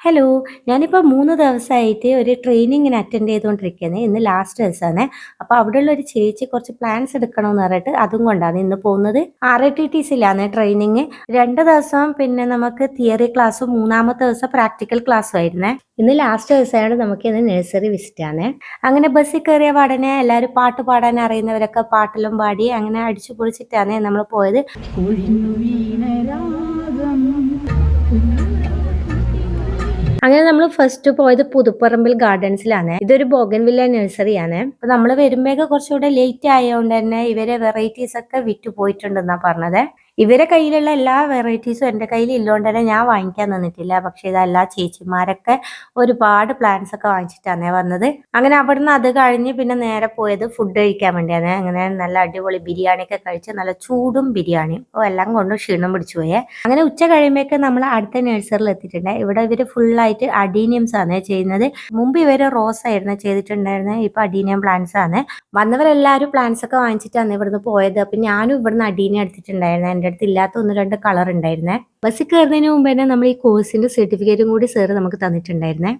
Hello. ഞാനിപ്പോൾ 3 ദിവസമായിട്ട് ഒരു ട്രെയിനിങ്ങിന് അറ്റൻഡ് ചെയ്തുകൊണ്ടിരിക്കുകയാണ്. ഇന്ന് ലാസ്റ്റ് ദിവസമാണ്. അപ്പോൾ അവിടെയുള്ള ഒരു ചേച്ചി കുറച്ച് പ്ലാൻസ് എടുക്കണമെന്ന് പറഞ്ഞിട്ട് അതും കൊണ്ടാണ് ഇന്ന് പോകുന്നത്. RITTCയിലാണ് ട്രെയിനിങ്. 2 ദിവസം പിന്നെ നമുക്ക് തിയറി ക്ലാസ്സും 3-മത്തെ ദിവസം പ്രാക്ടിക്കൽ ക്ലാസ്സും ആയിരുന്നേ. ഇന്ന് ലാസ്റ്റ് ദിവസമാണ് നമുക്ക് ഇന്ന് നഴ്സറി വിസിറ്റ് ആണ്. അങ്ങനെ ബസ്സിൽ കയറിയ പാടനെ എല്ലാവരും പാട്ട് പാടാൻ അറിയുന്നവരൊക്കെ പാട്ടെല്ലാം പാടി അങ്ങനെ അടിച്ചു പൊളിച്ചിട്ടാണ് നമ്മൾ പോയത്. അങ്ങനെ നമ്മൾ ഫസ്റ്റ് പോയത് പുതുപ്പറമ്പിൽ ഗാർഡൻസിലാണ്. ഇതൊരു ബോഗൻവില്ല നഴ്സറിയാണ്. അപ്പൊ നമ്മൾ വരുമ്പോഴൊക്കെ കുറച്ചുകൂടെ ലേറ്റ് ആയതുകൊണ്ട് തന്നെ ഇവരെ വെറൈറ്റീസ് ഒക്കെ വിറ്റു പോയിട്ടുണ്ടെന്നാ പറഞ്ഞത്. ഇവരെ കയ്യിലുള്ള എല്ലാ വെറൈറ്റീസും എൻ്റെ കയ്യിൽ ഇല്ലോണ്ട് തന്നെ ഞാൻ വാങ്ങിക്കാൻ നിന്നിട്ടില്ല. പക്ഷെ ഇതെല്ലാ ചേച്ചിമാരൊക്കെ ഒരുപാട് പ്ലാന്റ്സ് ഒക്കെ വാങ്ങിച്ചിട്ടാണ് വന്നത്. അങ്ങനെ അവിടുന്ന് അത് കഴിഞ്ഞ് പിന്നെ നേരെ പോയത് ഫുഡ് കഴിക്കാൻ വേണ്ടിയാണ്. അങ്ങനെ നല്ല അടിപൊളി ബിരിയാണി ഒക്കെ കഴിച്ച് നല്ല ചൂടും ബിരിയാണി. അപ്പോൾ എല്ലാം കൊണ്ടും ക്ഷീണം പിടിച്ചു പോയേ. അങ്ങനെ ഉച്ച കഴിയുമ്പോഴേക്ക് നമ്മൾ അടുത്ത നഴ്സറിയിൽ എത്തിയിട്ടുണ്ട്. ഇവിടെ ഇവർ ഫുള്ളായിട്ട് അഡീനിയംസ് ആണ് ചെയ്യുന്നത്. മുമ്പ് ഇവര് റോസ് ആയിരുന്നു ചെയ്തിട്ടുണ്ടായിരുന്നത്. ഇപ്പൊ അഡീനിയം പ്ലാന്റ്സ് ആണ്. വന്നവരെല്ലാവരും പ്ലാന്റ്സ് ഒക്കെ വാങ്ങിച്ചിട്ടാണ് ഇവിടുന്ന് പോയത്. അപ്പൊ ഞാനും ഇവിടുന്ന് അഡീനിയം എടുത്തിട്ടുണ്ടായിരുന്നു. എൻ്റെ അടുത്ത് ഇല്ലാത്ത 1-2 കളർ ഉണ്ടായിരുന്നേ. ബസ്സിൽ കയറുന്നതിന് മുമ്പ് തന്നെ നമ്മൾ ഈ കോഴ്സിന്റെ സർട്ടിഫിക്കറ്റും കൂടി സാറ് നമുക്ക് തന്നിട്ടുണ്ടായിരുന്നേ.